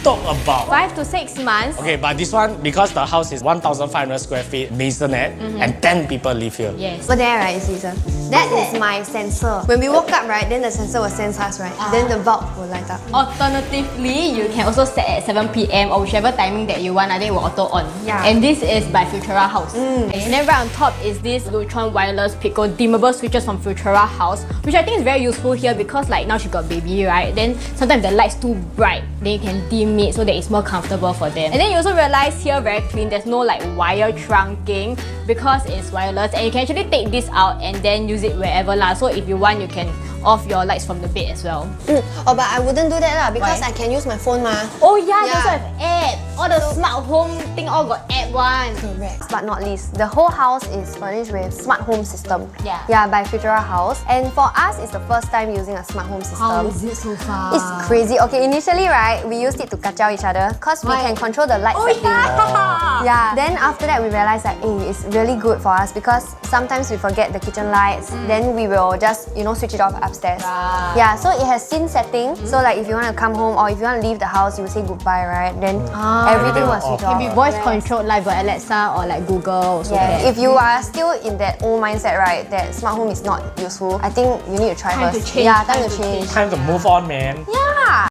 took about 5 to 6 months. Okay, but this one, because the house is 1,500 square feet, Maisonette, and 10 people live here. Yes. But there, right, Caesar, that is my sensor. When we woke up, right, then the sensor will sense us, right? Then the bulb will light up. Alternatively, you can also set at 7 p.m. or whichever timing that you want. I think it will auto on. Yeah. And this is by Futurahaus. And then right on top is this Lutron wireless Pico dimmable switches from Futurahaus, which I think is very useful here because like now she got baby, right? Then sometimes the light's too bright. Then you can dim it so that it's more comfortable for them. And then you also realize here very clean. There's no like wire trunking because it's wireless, and you can actually take this out and then use it wherever lah. So if you want, you can off your lights from the bed as well. Oh, but I wouldn't do that lah because Why? I can use my phone ma. Oh yeah, they Yeah. also have app. All the smart home thing all got app one. Correct. But not least, the whole house is furnished with smart home system. Yeah. Yeah, by Futurahaus. And for us, it's the first time using a smart home How system. is it so far? It's crazy. Okay, initially, right, we used it to kacau each other because we Why? can control the light Oh setting. yeah. Yeah. Then after that, we realized that it's really good for us because sometimes we forget the kitchen lights. Then we will just switch it off upstairs. Right. Yeah. So it has scene setting. So like if you want to come home or if you want to leave the house, you will say goodbye, right? Then everything will switch off. Can be voice controlled like by Alexa or like Google. Also Yeah. there. If you are still in that old mindset, right, that smart home is not useful, I think you need to try Time first. to change, Yeah, time time to to change. change. Time to move on, man. Yeah.